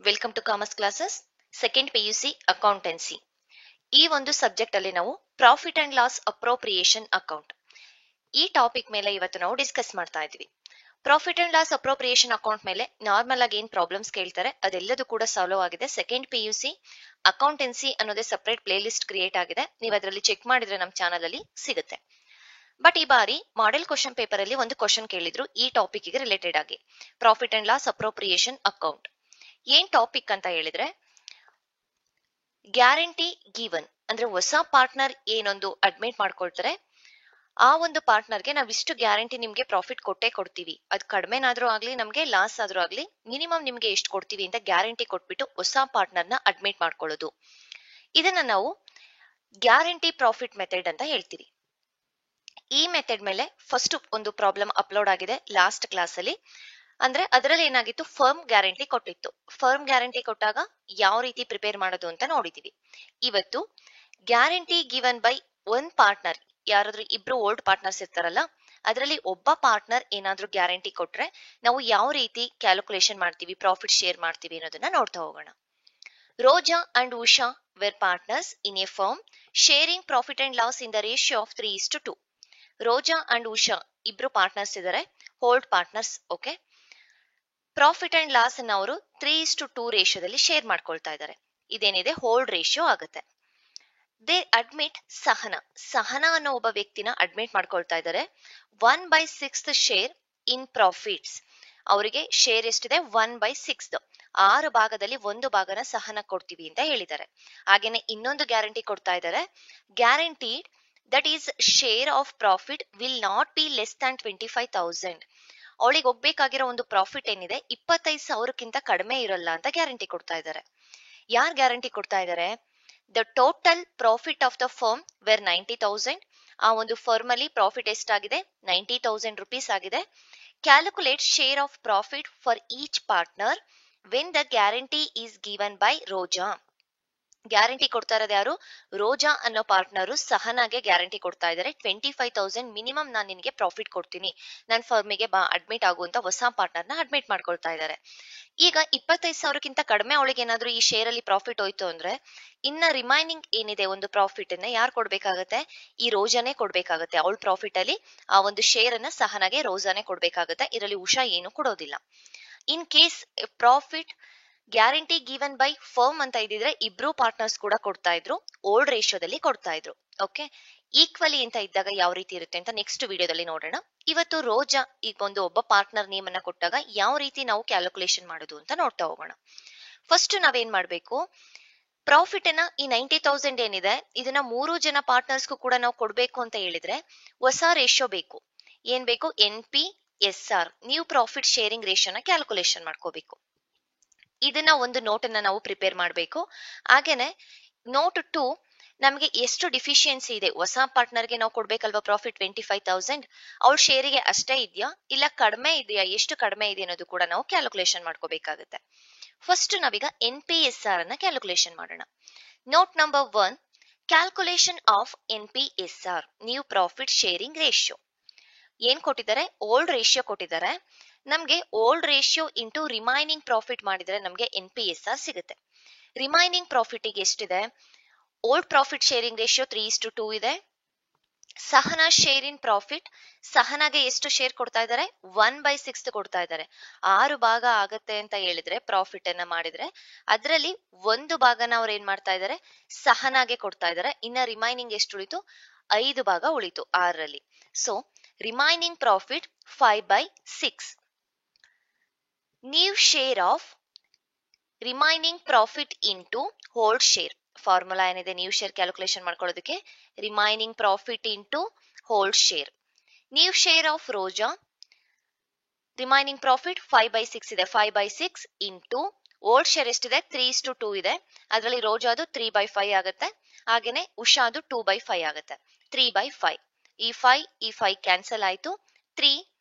Welcome to commerce classes second PUC accountancy. ಈ ಒಂದು subject ಅಲ್ಲಿ ನಾವು profit and loss appropriation account ಈ ಟಾಪಿಕ್ ಮೇಲೆ ಇವತ್ತು ನಾವು ಡಿಸ್ಕಸ್ ಮಾಡ್ತಾ ಇದ್ವಿ. Profit and loss appropriation account ಮೇಲೆ ನಾರ್ಮಲ್ ಆಗಿ ಏನ್ ಪ್ರಾಬ್ಲಮ್ಸ್ ಕೇಳ್ತಾರೆ ಅದೆಲ್ಲದೂ ಕೂಡ ಸಾಲ್ವ್ ಆಗಿದೆ. ಸೆಕೆಂಡ್ PUC ಅಕೌಂಟೆನ್ಸಿ ಅನ್ನೋದೇ ಸಪರೇಟ್ ಪ್ಲೇ ಲಿಸ್ಟ್ ಕ್ರಿಯೇಟ್ ಆಗಿದೆ. ನೀವು ಅದರಲ್ಲಿ ಚೆಕ್ ಮಾಡಿದ್ರೆ ನಮ್ಮ ಚಾನಲ್ ಅಲ್ಲಿ ಸಿಗುತ್ತೆ. ಬಟ್ ಈ ಬಾರಿ ಮಾಡೆಲ್ ಕ್ವಶನ್ ಪೇಪರ್ ಅಲ್ಲಿ ಒಂದು ಕ್ವಶನ್ ಕೇಳಿದ್ರು ಈ ಟಾಪಿಕ್ ಗೆ ರಿಲೇಟೆಡ್ ಆಗಿ, profit and loss appropriation account. ಏನ್ ಟಾಪಿಕ್ ಅಂತ ಹೇಳಿದ್ರೆ, ಗ್ಯಾರಂಟಿ ಗಿವನ್ ಅಂದ್ರೆ ಹೊಸ ಪಾರ್ಟ್ನರ್ ಏನೊಂದು ಅಡ್ಮಿಟ್ ಮಾಡ್ಕೊಳ್ತಾರೆ, ಆ ಒಂದು ಪಾರ್ಟ್ನರ್ಗೆ ನಾವ್ ಇಷ್ಟು ಗ್ಯಾರಂಟಿ ನಿಮ್ಗೆ ಪ್ರಾಫಿಟ್ ಕೊಟ್ಟೇ ಕೊಡ್ತೀವಿ, ಅದು ಕಡಿಮೆನಾದ್ರೂ ಆಗ್ಲಿ ನಮ್ಗೆ ಲಾಸ್ ಆದ್ರೂ ಆಗ್ಲಿ ಮಿನಿಮಮ್ ನಿಮ್ಗೆ ಎಷ್ಟು ಕೊಡ್ತೀವಿ ಅಂತ ಗ್ಯಾರಂಟಿ ಕೊಟ್ಬಿಟ್ಟು ಹೊಸ ಪಾರ್ಟ್ನರ್ನ ಅಡ್ಮಿಟ್ ಮಾಡ್ಕೊಳ್ಳೋದು. ಇದನ್ನ ನಾವು ಗ್ಯಾರಂಟಿ ಪ್ರಾಫಿಟ್ ಮೆಥಡ್ ಅಂತ ಹೇಳ್ತೀವಿ. ಈ ಮೆಥಡ್ ಮೇಲೆ ಫಸ್ಟ್ ಒಂದು ಪ್ರಾಬ್ಲಮ್ ಅಪ್ಲೋಡ್ ಆಗಿದೆ ಲಾಸ್ಟ್ ಕ್ಲಾಸ್ ಅಲ್ಲಿ. ಅಂದ್ರೆ ಅದರಲ್ಲಿ ಏನಾಗಿತ್ತು, ಫರ್ಮ್ ಗ್ಯಾರಂಟಿ ಕೊಟ್ಟಿತ್ತು. ಫರ್ಮ್ ಗ್ಯಾರಂಟಿ ಕೊಟ್ಟಾಗ ಯಾವ ರೀತಿ ಪ್ರಿಪೇರ್ ಮಾಡೋದು ಅಂತ ನೋಡಿದೀವಿ. ಇವತ್ತು guarantee given by one partner, ಯಾರಾದ್ರೂ ಇಬ್ರು ಓಲ್ಡ್ ಪಾರ್ಟ್ನರ್ಸ್ ಇರ್ತಾರಲ್ಲ, ಅದರಲ್ಲಿ ಒಬ್ಬ ಪಾರ್ಟ್ನರ್ ಏನಾದ್ರೂ ಗ್ಯಾರಂಟಿ ಕೊಟ್ರೆ ನಾವು ಯಾವ ರೀತಿ ಕ್ಯಾಲ್ಕುಲೇಷನ್ ಮಾಡ್ತೀವಿ, ಪ್ರಾಫಿಟ್ ಶೇರ್ ಮಾಡ್ತೀವಿ ಅನ್ನೋದನ್ನ ನೋಡ್ತಾ ಹೋಗೋಣ. Roja and Usha were partners in a firm sharing profit and loss in the ratio of 3:2. Roja and Usha ಇಬ್ರು ಪಾರ್ಟ್ನರ್ಸ್ ಇದ್ದಾರೆ, old partners. Okay, profit and loss ಅನ್ನ ಅವರು 3:2 ರೇಷಿಯೋದಲ್ಲಿ ಶೇರ್ ಮಾಡ್ಕೊಳ್ತಾ ಇದ್ದಾರೆ. ಇದೇನಿದೆ ಹೋಲ್ಡ್ ರೇಷಿಯೋ ಆಗುತ್ತೆ. ದೇ ಅಡ್ಮಿಟ್ ಸಹನಾ ಅನ್ನೋ ಒಬ್ಬ ವ್ಯಕ್ತಿನ ಅಡ್ಮಿಟ್ ಮಾಡ್ಕೊಳ್ತಾ ಇದ್ದಾರೆ. 1/6 ಶೇರ್ ಇನ್ ಪ್ರಾಫಿಟ್ಸ್. ಅವರಿಗೆ ಶೇರ್ ಎಷ್ಟಿದೆ, 1/6. 6 ಭಾಗದಲ್ಲಿ ಒಂದು ಭಾಗನ ಸಹನ ಕೊಡ್ತೀವಿ ಅಂತ ಹೇಳಿದ್ದಾರೆ. ಹಾಗೇನೆ ಇನ್ನೊಂದು ಗ್ಯಾರಂಟಿ ಕೊಡ್ತಾ ಇದ್ದಾರೆ, guaranteed that is share of profit will not be less than 25,000. ಅವಳಿಗೆ ಹೋಗ್ಬೇಕಾಗಿರೋ ಒಂದು ಪ್ರಾಫಿಟ್ ಏನಿದೆ 25,000ಕ್ಕಿಂತ ಕಡಿಮೆ ಇರಲ್ಲ ಅಂತ ಗ್ಯಾರಂಟಿ ಕೊಡ್ತಾ ಇದ್ದಾರೆ. ಯಾರು ಗ್ಯಾರಂಟಿ ಕೊಡ್ತಾ ಇದ್ದಾರೆ? The total profit of the firm were 90,000. ಆ ಒಂದು ಫರ್ಮ್ ಅಲ್ಲಿ ಪ್ರಾಫಿಟ್ ಎಷ್ಟಾಗಿದೆ, 90,000 ರುಪೀಸ್ ಆಗಿದೆ. Calculate share of profit for each partner when the guarantee is given by Roja. Guarantee ಕೊಡ್ತಾ ಇರೋದು ಯಾರು? ರೋಜಾ ಅನ್ನೋ ಪಾರ್ಟ್ನರು ಸಹನಾಗೆ ಗ್ಯಾರಂಟಿ ಕೊಡ್ತಾ ಇದ್ದಾರೆ. 25,000 ಮಿನಿಮಮ್ ನಾನು ನಿನಗೆ ಪ್ರಾಫಿಟ್ ಕೊಡ್ತೀನಿ, ನನ್ನ ಫರ್ಮಿಗೆ ಬಾ ಅಡ್ಮಿಟ್ ಆಗುವಂತ ಹೊಸ ಪಾರ್ಟ್ನರ್ನ ಅಡ್ಮಿಟ್ ಮಾಡ್ಕೊಳ್ತಾ ಇದ್ದಾರೆ. ಈಗ 25,000ಕ್ಕಿಂತ ಕಡಿಮೆ ಅವಳಿಗೆ ಏನಾದ್ರೂ ಈ ಶೇರ್ ಅಲ್ಲಿ ಪ್ರಾಫಿಟ್ ಹೋಯ್ತು ಅಂದ್ರೆ ಇನ್ನ ರಿಮೈನಿಂಗ್ ಏನಿದೆ ಒಂದು ಪ್ರಾಫಿಟ್ ಅನ್ನ ಯಾರು ಕೊಡ್ಬೇಕಾಗತ್ತೆ? ಈ ರೋಜಾನೇ ಕೊಡ್ಬೇಕಾಗತ್ತೆ. ಅವಳ ಪ್ರಾಫಿಟ್ ಅಲ್ಲಿ ಆ ಒಂದು ಶೇರ್ ಅನ್ನ ಸಹನಾಗೆ ರೋಜಾನೇ ಕೊಡ್ಬೇಕಾಗತ್ತೆ. ಇದರಲ್ಲಿ ಉಷಾ ಏನು ಕೊಡೋದಿಲ್ಲ. In case profit guarantee given by firm ಅಂತ ಇದ್ದಿದ್ರೆ ಇಬ್ರು ಪಾರ್ಟ್ನರ್ಸ್ ಕೂಡ ಕೊಡ್ತಾ ಇದ್ರು, ಓಲ್ಡ್ ರೇಷಿಯೋದಲ್ಲಿ ಕೊಡ್ತಾ ಇದ್ರು. ಓಕೆ, ಈಕ್ವಲಿ ಅಂತ ಇದ್ದಾಗ ಯಾವ ರೀತಿ ಇರುತ್ತೆ ಅಂತ ನೆಕ್ಸ್ಟ್ ವಿಡಿಯೋದಲ್ಲಿ ನೋಡೋಣ. ಇವತ್ತು ರೋಜಾ ಈಗ ಒಂದು ಒಬ್ಬ ಪಾರ್ಟ್ನರ್ ನೇಮ್ ಅನ್ನ ಕೊಟ್ಟಾಗ ಯಾವ ರೀತಿ ನಾವು ಕ್ಯಾಲ್ಕುಲೇಷನ್ ಮಾಡೋದು ಅಂತ ನೋಡ್ತಾ ಹೋಗೋಣ. ಫಸ್ಟ್ ನಾವೇನ್ ಮಾಡ್ಬೇಕು, ಪ್ರಾಫಿಟ್ ಅನ್ನ ಈ 90,000 ಏನಿದೆ ಇದನ್ನ 3 ಜನ ಪಾರ್ಟ್ನರ್ಸ್ಗೂ ಕೂಡ ನಾವು ಕೊಡ್ಬೇಕು ಅಂತ ಹೇಳಿದ್ರೆ ಹೊಸ ರೇಷಿಯೋ ಬೇಕು. ಏನ್ ಬೇಕು? NPSR, ನ್ಯೂ ಪ್ರಾಫಿಟ್ ಶೇರಿಂಗ್ ರೇಷಿಯೋನ ಕ್ಯಾಲ್ಕುಲೇಷನ್ ಮಾಡ್ಕೋಬೇಕು. ಇದನ್ನ ಒಂದು ನೋಟ್ ಅನ್ನ ನಾವು ಪ್ರಿಪೇರ್ ಮಾಡಬೇಕು. ಹಾಗೇನೆ ನೋಟ್ 2, ನಮಗೆ ಎಷ್ಟು ಡಿಫಿಷಿಯನ್ಸಿ ಇದೆ, ಹೊಸ ಪಾರ್ಟ್ನರ್ಗೆ ನಾವು ಕೊಡ್ಬೇಕಲ್ವಾ ಪ್ರಾಫಿಟ್ 25,000, ಅವಳ ಶೇರಿಗೆ ಅಷ್ಟೇ ಇದೆಯಾ ಇಲ್ಲ ಕಡಿಮೆ ಇದೆಯಾ, ಎಷ್ಟು ಕಡಿಮೆ ಇದೆ ಅನ್ನೋದು ಕೂಡ ನಾವು ಕ್ಯಾಲ್ಕುಲೇಷನ್ ಮಾಡ್ಕೋಬೇಕಾಗುತ್ತೆ. ಫಸ್ಟ್ ನಾವೀಗ NPSR ಅನ್ನ ಕ್ಯಾಲ್ಕುಲೇಷನ್ ಮಾಡೋಣ. Note number 1, calculation of NPSR, new profit sharing ratio. ಏನ್ ಕೊಟ್ಟಿದ್ದಾರೆ? ಓಲ್ಡ್ ರೇಷಿಯೋ ಕೊಟ್ಟಿದ್ದಾರೆ. ನಮ್ಗೆ old ratio into remaining profit ಮಾಡಿದ್ರೆ ನಮ್ಗೆ NPSR ಸಿಗುತ್ತೆ. ರಿಮೈನಿಂಗ್ ಪ್ರಾಫಿಟ್ ಗೆ ಎಷ್ಟಿದೆ? ಓಲ್ಡ್ ಪ್ರಾಫಿಟ್ ಶೇರಿಂಗ್ ರೇಷಿಯೋ 3:2 ಇದೆ. ಸಹನಾ ಶೇರ್ ಇನ್ ಪ್ರಾಫಿಟ್, ಸಹನಾಗೆ ಎಷ್ಟು ಶೇರ್ ಕೊಡ್ತಾ ಇದ್ದಾರೆ? 1/6 ಕೊಡ್ತಾ ಇದ್ದಾರೆ. 6 ಭಾಗ ಆಗತ್ತೆ ಅಂತ ಹೇಳಿದ್ರೆ ಪ್ರಾಫಿಟ್ ಅನ್ನ ಮಾಡಿದ್ರೆ ಅದರಲ್ಲಿ ಒಂದು ಭಾಗನ ಅವ್ರು ಏನ್ ಮಾಡ್ತಾ ಇದ್ದಾರೆ? ಸಹನಾಗೆ ಕೊಡ್ತಾ ಇದ್ದಾರೆ. ಇನ್ನ ರಿಮೈನಿಂಗ್ ಎಷ್ಟು ಉಳಿತು? 5 ಭಾಗ ಉಳಿತು 6ರಲ್ಲಿ. So remaining profit 5/6. New share of remaining profit into old share. Formula ಏನಿದೆ ನ್ಯೂ ಶೇರ್ ಕ್ಯಾಲ್ಕುಲೇಷನ್ ಮಾಡ್ಕೊಳ್ಳೋದಕ್ಕೆ? Remaining profit into old share. New share of Roja, remaining profit 5/6 ಇದೆ, 5/6 ಇಂಟು ಓಲ್ಡ್ ಶೇರ್ ಎಷ್ಟಿದೆ? 3:2 ಇದೆ. ಅದರಲ್ಲಿ ರೋಜಾದು 3/5 ಆಗುತ್ತೆ. ಹಾಗೇನೆ ಉಷಾದು 2/5 ಆಗುತ್ತೆ. 3/5. ಈ 5 ಕ್ಯಾನ್ಸಲ್ ಆಯ್ತು. 3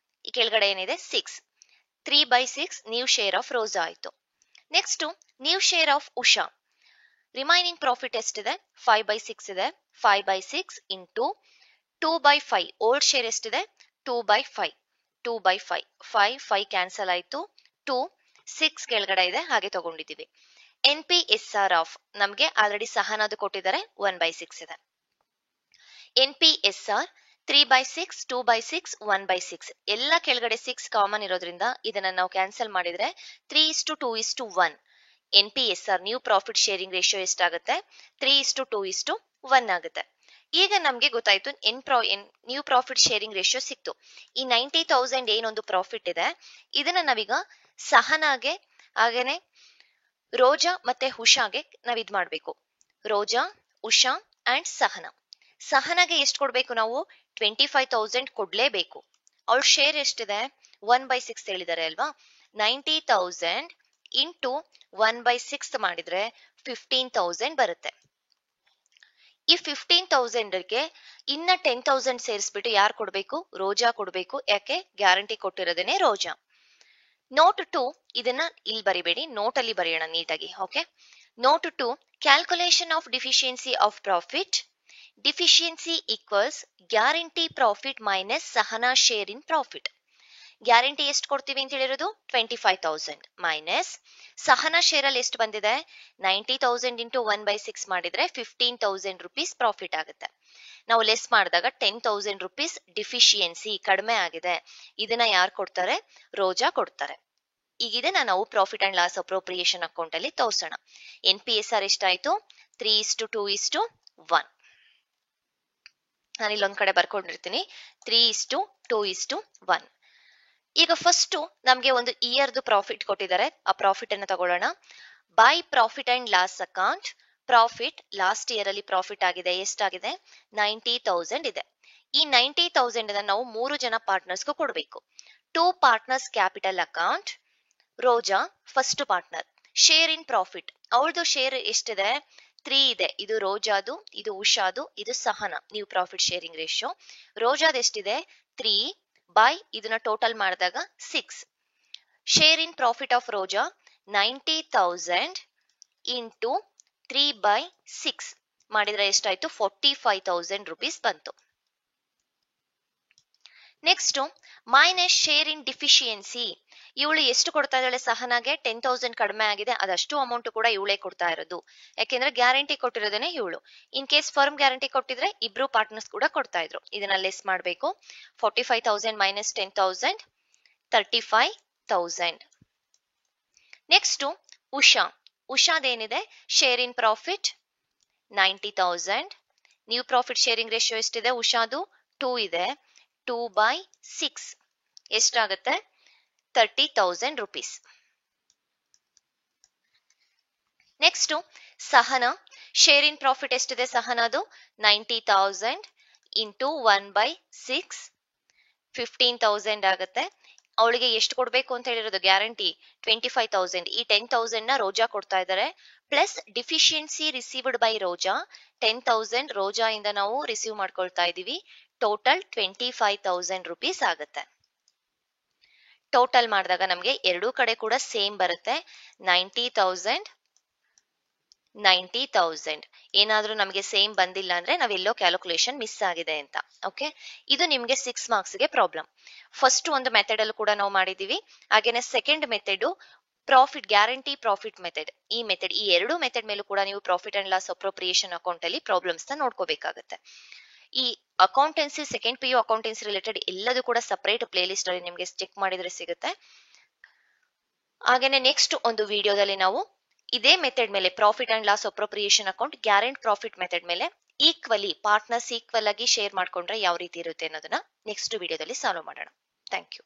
ಈ ಕೆಳಗಡೆ ಏನಿದೆ? 6. 3/6 ನ್ಯೂ ಶೇರ್ ಆಫ್ ರೋಜಾ ಆಯ್ತು. Next new share of Usha. Remaining profit ಎಷ್ಟಿದೆ? 5/6 ಇದೆ. 5/6 ಇಂಟು 2/5. ಓಲ್ಡ್ ಶೇರ್ ಎಷ್ಟಿದೆ? 2/5. 2/5. 5 ಕ್ಯಾನ್ಸಲ್ ಆಯ್ತು. 2 6 ಕೆಳಗಡೆ ಇದೆ ಹಾಗೆ ತಗೊಂಡಿದ್ದೀವಿ. NPSR ಆಫ್ ನಮ್ಗೆ ಆಲ್ರೆಡಿ ಸಹನಾದು ಕೊಟ್ಟಿದ್ದಾರೆ 1/6 ಇದೆ. NPSR 3/6, 2/6, 1/6 ಎಲ್ಲ ಕೆಳಗಡೆ 6 ಕಾಮನ್ ಇರೋದ್ರಿಂದ ಇದನ್ನ ನಾವು ಕ್ಯಾನ್ಸಲ್ ಮಾಡಿದ್ರೆ 3:2:1. NPSR new profit sharing ratio ಎಷ್ಟಾಗುತ್ತೆ? 3:2:1 ಆಗುತ್ತೆ. ಈಗ ನಮ್ಗೆ ಗೊತ್ತಾಯ್ತು ನ್ಯೂ ಪ್ರಾಫಿಟ್ ಶೇರಿಂಗ್ ರೇಷಿಯೋ ಸಿಕ್ತು. ಈ 90,000 ಏನೊಂದು ಪ್ರಾಫಿಟ್ ಇದೆ ಇದನ್ನ ನಾವೀಗ ಸಹನಾಗೆ ಹಾಗೇನೆ ರೋಜಾ ಮತ್ತೆ ಉಷಾಗೆ ನಾವ್ ಇದ್ ಮಾಡ್ಬೇಕು. ರೋಜಾ, ಉಷಾ ಅಂಡ್ ಸಹನಾಗೆ ಎಷ್ಟು ಕೊಡ್ಬೇಕು ನಾವು? 25,000 ಕೊಡ್ಲೇಬೇಕು. ಅವಳ ಶೇರ್ ಎಷ್ಟಿದೆ? 1/6 ಹೇಳಿದ್ದಾರೆ ಅಲ್ವಾ? 90,000 ಇಂಟು 1/6 ಮಾಡಿದ್ರೆ 15,000 ಬರುತ್ತೆ. ಈ 15,000ಗೆ ಇನ್ನ 10,000 ಸೇರಿಸ್ಬಿಟ್ಟು ಯಾರು ಕೊಡ್ಬೇಕು? ರೋಜಾ ಕೊಡ್ಬೇಕು. ಯಾಕೆ? ಗ್ಯಾರಂಟಿ ಕೊಟ್ಟಿರೋದೇನೆ ರೋಜಾ. ನೋಟ್ 2 ಇದನ್ನ ಇಲ್ಲಿ ಬರಿಬೇಡಿ, ನೋಟ್ ಅಲ್ಲಿ ಬರೆಯೋಣ ನೀಟಾಗಿ. Okay, note 2 calculation of deficiency of profit. Deficiency equals guarantee profit minus Sahana share in profit. Guarantee ಎಷ್ಟು ಕೊಡ್ತೀವಿ ಅಂತ ಹೇಳಿರೋದು 25,000 ಮೈನಸ್ ಸಹನಾ ಶೇರ್ ಅಲ್ಲಿ ಎಷ್ಟು ಬಂದಿದೆ? 90,000 ಇಂಟು 1/6 ಮಾಡಿದ್ರೆ 15,000 ರುಪೀಸ್ ಪ್ರಾಫಿಟ್ ಆಗುತ್ತೆ. ನಾವು ಲೆಸ್ ಮಾಡಿದಾಗ 10,000 ರುಪೀಸ್ ಡಿಫಿಷಿಯನ್ಸಿ ಕಡಿಮೆ ಆಗಿದೆ. ಇದನ್ನ ಯಾರು ಕೊಡ್ತಾರೆ? ರೋಜಾ ಕೊಡ್ತಾರೆ. ಈಗ ಇದನ್ನ ನಾವು profit and loss appropriation account ಅಲ್ಲಿ ತೋರ್ಸೋಣ. NPSR ಎಷ್ಟಾಯ್ತು? 3:2:1. ನಾನು ಇಲ್ಲೊಂದ್ ಕಡೆ ಬರ್ಕೊಂಡಿರ್ತೀನಿ 3:2:1. ಈಗ ಫಸ್ಟ್ ನಮ್ಗೆ ಒಂದು ಇಯರ್ದು ಪ್ರಾಫಿಟ್ ಕೊಟ್ಟಿದ್ದಾರೆ. ಆ ಪ್ರಾಫಿಟ್ ಅನ್ನ ತಗೊಳ್ಳೋಣ. By profit and loss account. Profit last year ಅಲ್ಲಿ ಪ್ರಾಫಿಟ್ ಆಗಿದೆ. ಎಷ್ಟಾಗಿದೆ? 90,000 ಇದೆ. ಈ 90,000 ಅನ್ನ ನಾವು 3 ಜನ ಪಾರ್ಟ್ನರ್ಸ್ಗೂ ಕೊಡ್ಬೇಕು. 2 partners capital account. Roja first partner. Share in profit ಅವಳದು ಶೇರ್ ಎಷ್ಟಿದೆ? 3 ಇದೆ. ಇದು ರೋಜಾದು, ಇದು ಉಷಾದು, ಇದು Sahana new profit sharing ratio. ರೋಜಾದ ಎಷ್ಟಿದೆ? 3 ಬೈ ಇದನ್ನ ಟೋಟಲ್ ಮಾಡಿದಾಗ 6. Share in profit of Roja 90,000 into 3/6 ಮಾಡಿದ್ರೆ ಎಷ್ಟಾಯ್ತು? 45,000 ರುಪೀಸ್ ಬಂತು. Next minus share in deficiency. ಇವಳು ಎಷ್ಟು ಕೊಡ್ತಾ ಇದ್ದಾಳೆ? ಸಹನಾಗೆ 10,000 ಕಡಿಮೆ ಆಗಿದೆ. ಅದಷ್ಟು ಅಮೌಂಟ್ ಕೂಡ ಇವಳೇ ಕೊಡ್ತಾ ಇರೋದು. ಯಾಕೆಂದ್ರೆ ಗ್ಯಾರಂಟಿ ಕೊಟ್ಟಿರೋದೇನೆ ಇವಳು. ಇನ್ ಕೇಸ್ ಫರ್ಮ್ ಗ್ಯಾರಂಟಿ ಕೊಟ್ಟಿದ್ರೆ ಇಬ್ರು ಪಾರ್ಟ್ನರ್ಸ್ ಕೂಡ ಕೊಡ್ತಾ ಇದ್ರು. ಇದನ್ನ ಲೆಸ್ ಮಾಡಬೇಕು. 45,000 ಮೈನಸ್ 10,000 35,000. ನೆಕ್ಸ್ಟ್ ಉಷಾದೇನಿದೆ? Share in profit 90,000. New profit sharing ratio ಎಷ್ಟಿದೆ? ಉಷಾದು 2 ಇದೆ. 2/6 ಎಷ್ಟಾಗುತ್ತೆ? 30,000 rupees. Next Sahana share in profit ಎಷ್ಟಿದೆ? ಸಹನಾದು 90,000 ಇಂಟು 1/6 15,000 ಆಗುತ್ತೆ. ಅವಳಿಗೆ ಎಷ್ಟು ಕೊಡ್ಬೇಕು ಅಂತ ಹೇಳಿರೋದು? ಗ್ಯಾರಂಟಿ 25,000. ಈ 10,000 ನ ರೋಜಾ ಕೊಡ್ತಾ ಇದ್ದಾರೆ. ಪ್ಲಸ್ ಡಿಫಿಷಿಯನ್ಸಿ ರಿಸೀವ್ಡ್ ಬೈ ರೋಜಾ 10,000 ರೋಜಾ ಇಂದ ನಾವು ರಿಸೀವ್ ಮಾಡ್ಕೊಳ್ತಾ ಇದೀವಿ. ಟೋಟಲ್ 25,000 ರುಪೀಸ್ ಆಗುತ್ತೆ. ಟೋಟಲ್ ಮಾಡಿದಾಗ ನಮ್ಗೆ ಎರಡೂ ಕಡೆ ಕೂಡ ಸೇಮ್ ಬರುತ್ತೆ. 90,000 ಏನಾದ್ರೂ ನಮಗೆ ಸೇಮ್ ಬಂದಿಲ್ಲ ಅಂದ್ರೆ ನಾವೆಲ್ಲೋ ಕ್ಯಾಲ್ಕುಲೇಷನ್ ಮಿಸ್ ಆಗಿದೆ ಅಂತ. ಓಕೆ, ಇದು ನಿಮ್ಗೆ 6 ಮಾರ್ಕ್ಸ್ಗೆ ಪ್ರಾಬ್ಲಮ್. ಫಸ್ಟ್ ಒಂದು ಮೆಥಡ್ ಅಲ್ಲೂ ಕೂಡ ನಾವು ಮಾಡಿದೀವಿ. ಹಾಗೇನೆ second method profit guarantee profit method. ಈ ಎರಡು ಮೆಥಡ್ ಮೇಲೂ ಕೂಡ ನೀವು profit and loss appropriation account ಅಲ್ಲಿ ಪ್ರಾಬ್ಲಮ್ಸ್ ನ ನೋಡ್ಕೋಬೇಕಾಗುತ್ತೆ. ಈ accountancy second PU accountancy related ಎಲ್ಲದೂ ಕೂಡ ಸಪರೇಟ್ ಪ್ಲೇ ಲಿಸ್ಟ್ ಅಲ್ಲಿ ನಿಮ್ಗೆ ಚೆಕ್ ಮಾಡಿದ್ರೆ ಸಿಗುತ್ತೆ. ಹಾಗೇನೆ ನೆಕ್ಸ್ಟ್ ಒಂದು ವಿಡಿಯೋದಲ್ಲಿ ನಾವು ಇದೇ ಮೆಥಡ್ ಮೇಲೆ profit and loss appropriation account guarantee profit method ಮೇಲೆ ಈಕ್ವಲಿ ಪಾರ್ಟ್ನರ್ಸ್ ಈಕ್ವಲ್ ಆಗಿ ಶೇರ್ ಮಾಡ್ಕೊಂಡ್ರೆ ಯಾವ ರೀತಿ ಇರುತ್ತೆ ಅನ್ನೋದನ್ನ ನೆಕ್ಸ್ಟ್ ವಿಡಿಯೋದಲ್ಲಿ ಸಾಲ್ವ್ ಮಾಡೋಣ. Thank you.